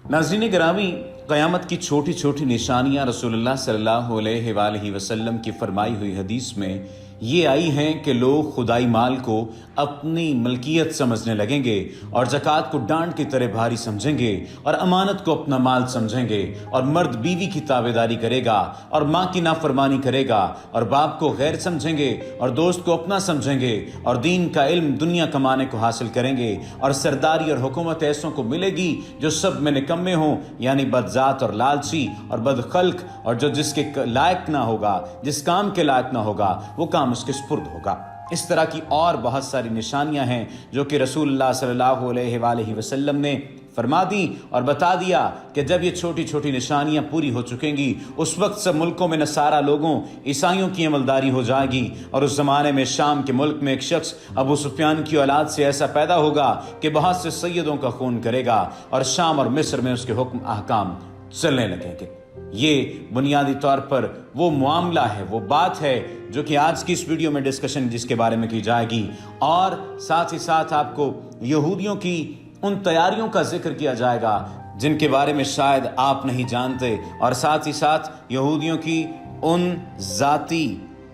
नाज़रीन गिरामी, क़यामत की छोटी छोटी निशानियाँ रसूलुल्लाह सल्लल्लाहु अलैहि वसल्लम की फरमाई हुई हदीस में ये आई हैं कि लोग खुदाई माल को अपनी मलकियत समझने लगेंगे और ज़कात को डांड की तरह भारी समझेंगे और अमानत को अपना माल समझेंगे और मर्द बीवी की ताबेदारी करेगा और माँ की नाफरमानी करेगा और बाप को गैर समझेंगे और दोस्त को अपना समझेंगे और दीन का इल्म दुनिया कमाने को हासिल करेंगे और सरदारी और हुकूमत ऐसों को मिलेगी जो सब में निकम्मे हों, यानी बदजात और लालची और बदखल्क, और जो जिसके लायक ना होगा, जिस काम के लायक ना होगा, वो काम उसके सुपुर्द होगा। इस तरह की और बहुत सारी निशानियां हैं जो कि रसूलुल्लाह सल्लल्लाहु अलैहि वसल्लम ने फरमा दी और बता दिया कि जब ये छोटी छोटी निशानियां पूरी हो चुकेंगी उस वक्त सब मुल्कों में नसारा लोगों, ईसाइयों की अमलदारी हो जाएगी। और उस ज़माने में शाम के मुल्क में एक शख्स अबू सुफियान की औलाद से ऐसा पैदा होगा कि बहुत से सैयदों का खून करेगा और शाम और मिस्र में उसके हुक्म अहकाम चलने लगेंगे। ये बुनियादी तौर पर वो मामला है, वो बात है जो कि आज की इस वीडियो में डिस्कशन जिसके बारे में की जाएगी, और साथ ही साथ आपको यहूदियों की उन तैयारियों का जिक्र किया जाएगा जिनके बारे में शायद आप नहीं जानते, और साथ ही साथ यहूदियों की उन ज़ाती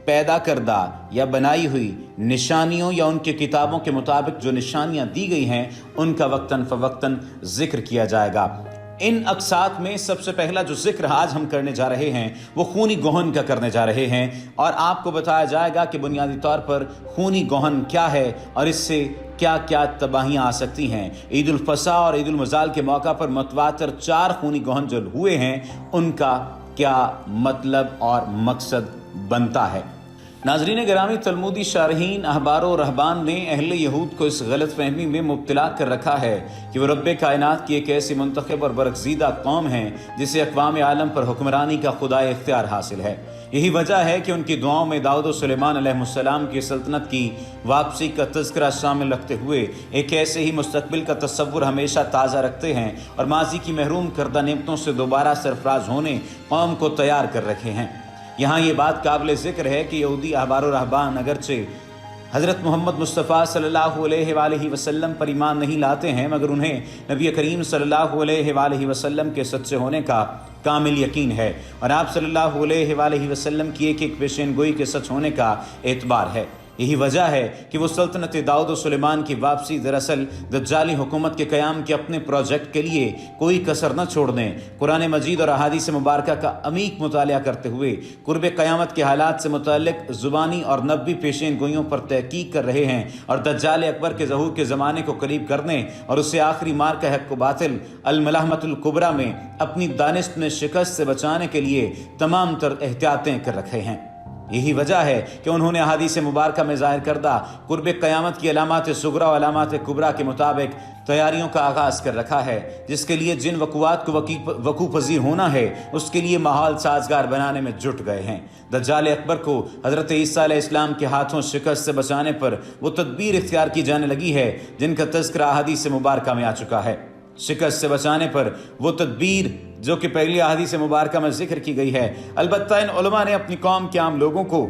पैदा करदा या बनाई हुई निशानियों या उनके किताबों के मुताबिक जो निशानियां दी गई हैं उनका वक्तन फवक्तन जिक्र किया जाएगा। इन अक़सात में सबसे पहला जो जिक्र आज हम करने जा रहे हैं वो खूनी गोहन का करने जा रहे हैं, और आपको बताया जाएगा कि बुनियादी तौर पर खूनी गोहन क्या है और इससे क्या क्या तबाहियाँ आ सकती हैं। ईद उल फसा और ईद उल मज़ाल के मौका पर मतवातर 4 खूनी गोहन जो हुए हैं उनका क्या मतलब और मकसद बनता है। नाज़रीन गिरामी, तलमुदी शारहीन, अहबारो रहबान ने अहले यहूद को इस गलत फहमी में मुब्तला कर रखा है कि वो रब्बे कायनात की एक ऐसी मुंतखब और बरगज़ीदा कौम है जिसे अक़वाम आलम पर हुक्मरानी का खुदाए इख्तियार हासिल है। यही वजह है कि उनकी दुआओं में दाऊद और सुलेमान अलैहिस्सलाम की सल्तनत की वापसी का तज़किरा शामिल रखते हुए एक ऐसे ही मुस्तक़बिल का तसव्वुर हमेशा ताज़ा रखते हैं और माजी की महरूम करदा नेमतों से दोबारा सरफराज होने कौम को तैयार कर रखे हैं। यहाँ ये बात काबिल ज़िक्र है कि यहूदी अहबार और रहबान अगरचे हज़रत मोहम्मद मुस्तफ़ा सल्लल्लाहु अलैहि वसल्लम पर ईमान नहीं लाते हैं, मगर उन्हें नबी करीम सल्लल्लाहु अलैहि वसल्लम के सच्चे होने का कामिल यकीन है और आप सल्लल्लाहु अलैहि वसल्लम की एक एक पेशेन गोई के सच होने का एतबार है। यही वजह है कि वो सल्तनत दाऊद और सुलेमान की वापसी दरअसल दज्जाली हुकूमत के क़याम के अपने प्रोजेक्ट के लिए कोई कसर न छोड़ दें। कुरान मजीद और अहादीस मुबारका का अमीक मुतालिया करते हुए कुर्ब क़यामत के हालात से मुतल्लिक़ ज़ुबानी और नबी पेशेन गोइयों पर तहकीक कर रहे हैं और दज्जाल अकबर के ज़हूर के ज़माने को करीब करने और उससे आखिरी मार का हक़ बातिल अल-मलाहमतुल कुबरा में अपनी दानिश में शिकस्त से बचाने के लिए तमाम तर एहतियातें कर रखे हैं। यही वजह है कि उन्होंने अहादीस मुबारका में ज़ाहिर करदा कुर्ब क़यामत की अलामात सुगरा और अलामात कुबरा के मुताबिक तैयारियों का आगाज़ कर रखा है, जिसके लिए जिन वक़ुआत को वकू पज़ीर होना है उसके लिए माहौल साजगार बनाने में जुट गए हैं। दज्जाल अकबर को हज़रत ईसा अलैहिस्सलाम के हाथों शिकस्त से बचाने पर वो तदबीर इख्तियार की जाने लगी है जिनका तज़किरा अहादीस मुबारका में आ चुका है। शिकस्त से बचाने पर वो तदबीर जो कि पहली अहादीस मुबारका में जिक्र की गई है। अलबत्ता इन उलमा ने अपनी कौम के आम लोगों को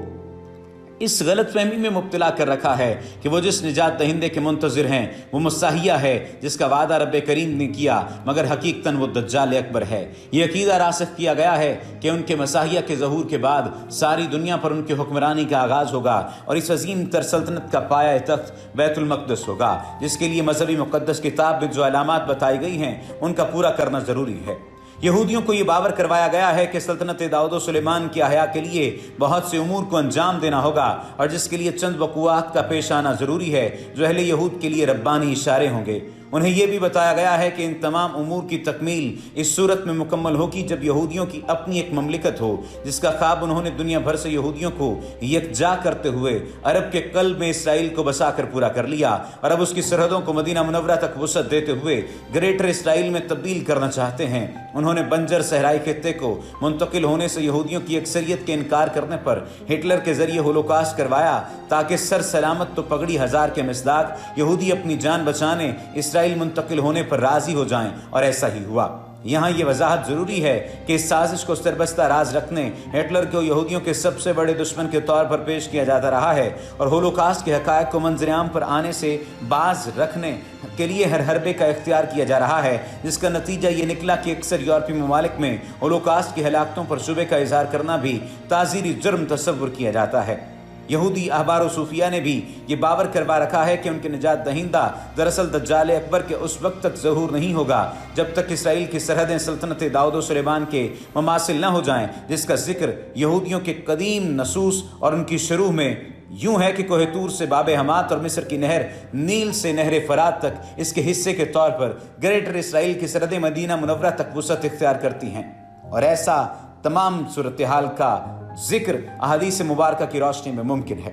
इस गलत फहमी में मुब्तला कर रखा है कि वो जिस निजात दहिंदे के मुंतज़िर हैं वो मसाहिया है जिसका वादा रब्बे करीम ने किया, मगर हकीकतन वो दज्जाल अकबर है। ये अकीदा रासिख किया गया है कि उनके मसाहिया के ज़हूर के बाद सारी दुनिया पर उनकी हुक्मरानी का आगाज़ होगा और इस अजीम तर सल्तनत का पाया तख्त बैतुल मक़दस होगा, जिसके लिए मजहबी मुक़द्दस किताब में जो अलामात बताई गई हैं उनका पूरा करना ज़रूरी है। यहूदियों को ये बावर करवाया गया है कि सल्तनत दाऊद और सुलेमान की अहया के लिए बहुत से उमूर को अंजाम देना होगा और जिसके लिए चंद वक़ुआत का पेश आना ज़रूरी है जो अहले यहूद के लिए रब्बानी इशारे होंगे। उन्हें यह भी बताया गया है कि इन तमाम उमूर की तकमील इस सूरत में मुकम्मल होगी जब यहूदियों की अपनी एक ममलिकत हो जिसका ख्वाब उन्होंने दुनिया भर से यहूदियों को यकजा करते हुए अरब के कल्ब में इसराइल को बसाकर पूरा कर लिया और अब उसकी सरहदों को मदीना मुनव्वरा तक वसअत देते हुए ग्रेटर इसराइल में तब्दील करना चाहते हैं। उन्होंने बंजर सहराई खित्ते को मुंतकिल होने से यहूदियों की अक्सरियत के इनकार करने पर हिटलर के जरिए होलोकास्ट करवाया ताकि सर सलामत तो पगड़ी हजार के मिसदाक यहूदी अपनी जान बचाने इसराइल मुंतकिल होने पर राजी हो जाएं, और ऐसा ही हुआ। यहाँ ये वजाहत ज़रूरी है कि इस साजिश को सरबस्ता राज रखने हिटलर को यहूदियों के सबसे बड़े दुश्मन के तौर पर पेश किया जाता रहा है और होलोकास्ट के हक़ाइक़ को मंज़र-ए-आम पर आने से बाज रखने के लिए हर हरबे का इख्तियार किया जा रहा है, जिसका नतीजा ये निकला कि अक्सर यूरोपीय ममालिक में होलोकास्ट की हलाकतों पर शुबे का इजहार करना भी ताज़ीरी जुर्म तस्वुर किया जाता है। यहूदी अहबार व सूफिया ने भी ये बावर करवा रखा है कि उनके निजात दहिंदा दरअसल दज्जाल अकबर के उस वक्त तक ज़हूर नहीं होगा जब तक इसराइल की सरहदें सल्तनत दाऊद व सुलेमान के ममासिल न हो जाएं, जिसका जिक्र यहूदियों के कदीम नसूस और उनकी शुरू में यूं है कि कोहतूर से बाब हमात और मिस्र की नहर नील से नहर फरात तक इसके हिस्से के तौर पर ग्रेटर इसराइल की सरहद मदीना मुनव्वरा तक वसअत इख्तियार करती हैं, और ऐसा तमाम सूरत हाल का जिक्र अहादीस मुबारका की रोशनी में मुमकिन है।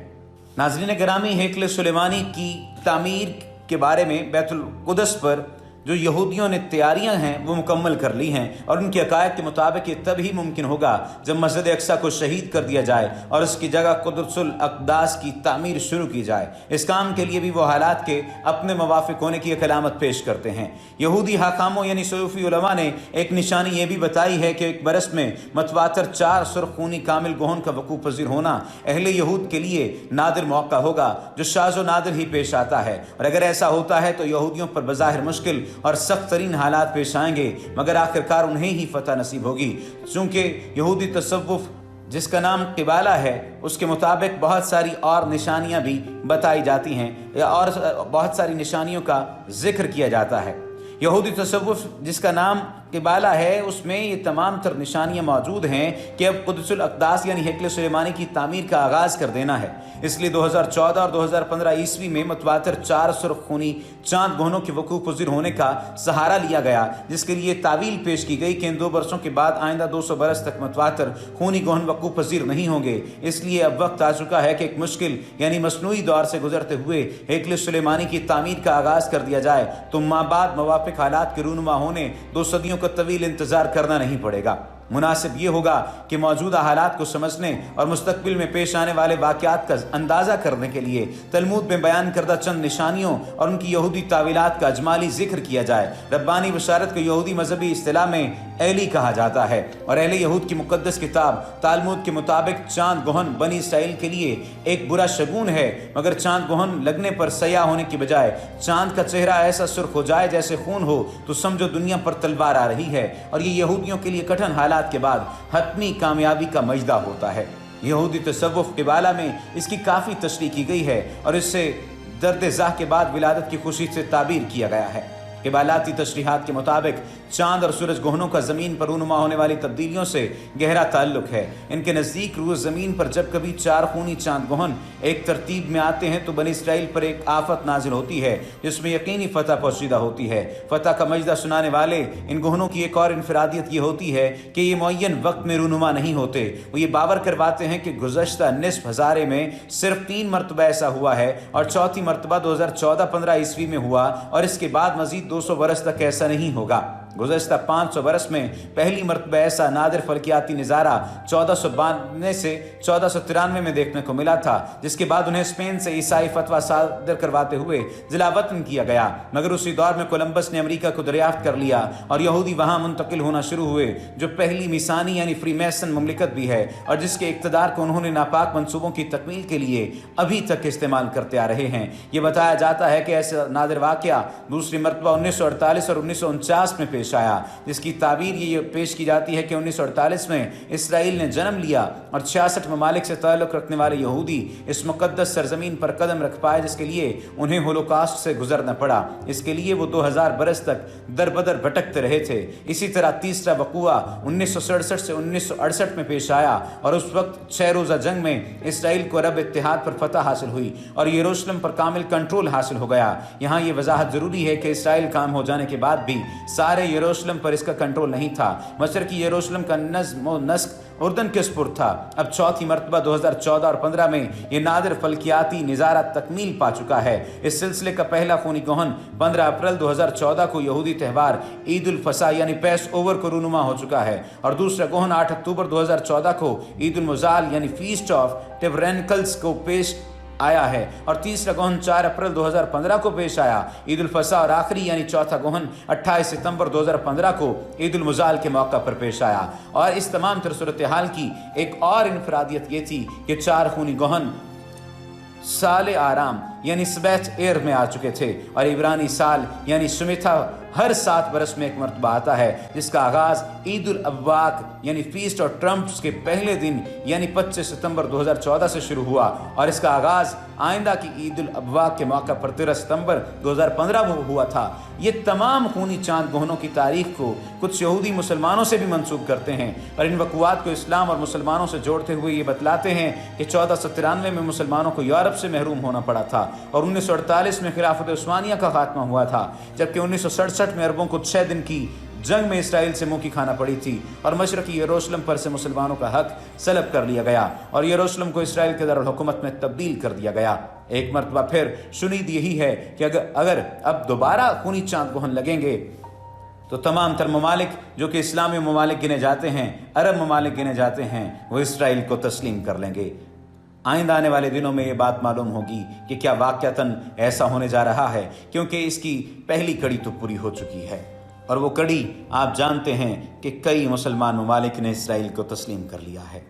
नाज़रीन गिरामी, हैकल सुलेमानी की तामीर के बारे में बैतुल कुदस पर जो यहूदियों ने तैयारियां हैं वो मुकम्मल कर ली हैं, और उनके अकायद के मुताबिक ये तब ही मुमकिन होगा जब मस्जिद अक्सा को शहीद कर दिया जाए और उसकी जगह कुदसुल अक़दास की तामीर शुरू की जाए। इस काम के लिए भी वो हालात के अपने मुवाफिक होने की एक अलामत पेश करते हैं। यहूदी हाकामों यानी सूफी उलमा ने एक निशानी ये भी बताई है कि एक बरस में मतवातर 4 सुरखूनी कामिल गोहन का वकूफ़ पज़ीर होना अहले यहूद के लिए नादिर मौका होगा जो शाज़ व नादिर ही पेश आता है, और अगर ऐसा होता है तो यहूदियों पर बज़ाहिर मुश्किल और सख्त तरीन हालात पेश आएंगे, मगर आखिरकार उन्हें ही फतह नसीब होगी। चूँकि यहूदी तसव्वुफ जिसका नाम क़िबाला है उसके मुताबिक बहुत सारी और निशानियाँ भी बताई जाती हैं और बहुत सारी निशानियों का जिक्र किया जाता है। यहूदी तसव्वुफ जिसका नाम क़िबाला है उसमें ये तमाम तर निशानियाँ मौजूद हैं कि अब कुदसुल अक़दास यानी हैकल सुलेमानी की तामीर का आगाज़ कर देना है। इसलिए 2014 और 2015 ईस्वी में मतवातर 4 सुरखूनी चांद गोहनों के वकूफ़ पज़ीर होने का सहारा लिया गया, जिसके लिए तावील पेश की गई कि इन 2 बरसों के बाद आइंदा 200 बरस तक मतवातर खूनी गोहन वकूफ़ पज़ीर नहीं होंगे। इसलिए अब वक्त आ चुका है कि एक मुश्किल यानी मसनूई दौर से गुजरते हुए हैकल सुलेमानी की तामीर का आगाज़ कर दिया जाए, तो माबाद मवाफ़िक हालात के रूनुमा होने 2 सदियों का तवील इंतज़ार करना नहीं पड़ेगा। मुनासिब ये होगा कि मौजूदा हालात को समझने और मुस्तकबिल में पेश आने वाले वाक़यात का अंदाज़ा करने के लिए तलमूद में बयान करदा चंद निशानियों और उनकी यहूदी तावीलात का अजमाली जिक्र किया जाए। रब्बानी बशारत को यहूदी मजहबी इस्तिलाह में एली कहा जाता है, और अहले यहूद की मुक़द्दस किताब तालमुद के मुताबिक चांद गोहन बनी इसराइल के लिए एक बुरा शगुन है, मगर चांद गोहन लगने पर सयाह होने की बजाय चांद का चेहरा ऐसा सुर्ख हो जाए जैसे खून हो तो समझो दुनिया पर तलवार आ रही है, और ये यहूदियों के लिए कठिन हालात के बाद हतमी कामयाबी का मजदा होता है। यहूदी तसव्वुफ क़िबाला में इसकी काफ़ी तशरीह की गई है और इससे दर्द ज़ाह के बाद विलादत की खुशी से ताबीर किया गया है। क़िबालाती तशरीहात के मुताबिक चांद और सूरज गोहनों का ज़मीन पर रूनुमा होने वाली तब्दीलियों से गहरा ताल्लुक है। इनके नज़दीक रूज़ ज़मीन पर जब कभी 4 खूनी चांद गोहन एक तरतीब में आते हैं तो बनी इसराइल पर एक आफत नाजिल होती है जिसमें यकीनी फ़तह पोशीदा होती है। फ़तह का मजदा सुनाने वाले इन गोहनों की एक और इनफरादियत ये होती है कि ये मुअय्यन वक्त में रूनुमा नहीं होते। वो ये बावर करवाते हैं कि गुज़श्ता निस्फ़ हज़ारे में सिर्फ 3 मरतबा ऐसा हुआ है और चौथी मरतबा 2014-15 ईस्वी में हुआ, और इसके बाद मज़ीद 200 बरस तक ऐसा नहीं होगा। गुज़श्ता 500 बरस में पहली मरतबा ऐसा नादिर फल्कियाती नज़ारा 1492 से 1493 में देखने को मिला था, जिसके बाद उन्हें स्पेन से ईसाई फतवा सादर करवाते हुए जिला वतन किया गया, मगर उसी दौर में कोलंबस ने अमेरिका को दरियाफ्त कर लिया और यहूदी वहाँ मुंतकिल होना शुरू हुए, जो पहली मिसानी यानी फ्री मैसन मुमलिकत भी है और जिसके इक़्तिदार को उन्होंने नापाक मंसूबों की तकमील के लिए अभी तक इस्तेमाल करते आ रहे हैं। ये बताया जाता है कि ऐसा नादिर वाक़या दूसरी मरतबा 1948 और 1949 में पेश आया, जिसकी ताबीर ये पेश की जाती है कि 1948 में इसराइल ने जन्म लिया और 66 ममालिक से ताल्लुक़ रखने वाले यहूदी इस मुक़द्दस सरजमीन पर कदम रख पाए, जिसके लिए उन्हें होलोकास्ट से गुजरना पड़ा। इसके लिए वो 2000 बरस तक दर बदर भटकते रहे थे। इसी तरह तीसरा वक़ूआ 1967 से 1968 में पेश आया और उस वक्त 6 रोज़ा जंग में इसराइल को अरब इत्तेहाद पर फतह हासिल हुई और यरूशलेम पर कामिल कंट्रोल हासिल हो गया। यहाँ ये वजाहत ज़रूरी है कि इसराइल काम हो जाने के बाद भी सारे यरूशलेम पर इसका कंट्रोल नहीं था। मशरकी यरूशलेम का नज़्म व नस्क उर्दन के सुपुर्द था। अब चौथी मरतबा 2014 और 15 में ये नादिर फल्कियाती निज़ारा तकमील पा चुका है। इस सिलसिले का पहला खूनी गोहन 15 अप्रैल 2014 को यहूदी त्यौहार ईद उल फसा यानी पैस ओवर को रूनुमा हो चुका है, और दूसरा गोहन 8 अक्टूबर 2014 को ईद उल मुज़ाल यानी फीस्ट ऑफ टेबरनेकल्स को पेश आया है। और तीसरा गोहन 4 अप्रैल 2015 को पेश आया। ईद उल फसा और आखिरी यानी चौथा गोहन 28 सितंबर 2015 को ईद उल मुजाल के मौका पर पेश आया। और इस तमाम तर सूरत हाल की एक और इनफरादियत ये थी कि 4 खूनी गोहन साल आराम यानी सबैत एर में आ चुके थे, और इब्रानी साल यानी सुमिथा हर 7 बरस में एक मरतबा आता है, जिसका आगाज ईद उल अब्वाक यानी फीस्ट और ट्रम्प्स के पहले दिन यानी 25 सितंबर 2014 से शुरू हुआ, और इसका आगाज आइंदा की ईद उल अब्वाक के मौका पर 13 सितंबर 2015 में हुआ था। ये तमाम खूनी चांद गोहनों की तारीख को कुछ यहूदी मुसलमानों से भी मंसूब करते हैं, और इन वक़ुआत को इस्लाम और मुसलमानों से जोड़ते हुए ये बतलाते हैं कि 1493 में मुसलमानों को यूरोप से महरूम होना पड़ा था, और 1948 में खिलाफत उस्मानिया का खात्मा हुआ था, जबकि 1967 में अरबों को 6 दिन की जंग में इसराइल से मुंह की खाना पड़ी थी, और मशरकी यरूशलेम पर से मुसलमानों का हक सलब कर लिया गया, और यरूशलेम को इसराइल के दारुल हुकूमत में तब्दील कर दिया गया। एक मरतबा फिर शुनीद यही है कि अगर अब दोबारा खूनी चांद गोहन लगेंगे तो तमाम तर ममालिक जो कि इस्लामी ममालिक गिने जाते हैं, अरब ममालिक गिने जाते हैं, वो इसराइल को तस्लीम कर लेंगे। आइंदा आने वाले दिनों में ये बात मालूम होगी कि क्या वाक़यातन ऐसा होने जा रहा है, क्योंकि इसकी पहली कड़ी तो पूरी हो चुकी है, और वो कड़ी आप जानते हैं कि कई मुसलमान ममालिक ने इसराइल को तस्लीम कर लिया है।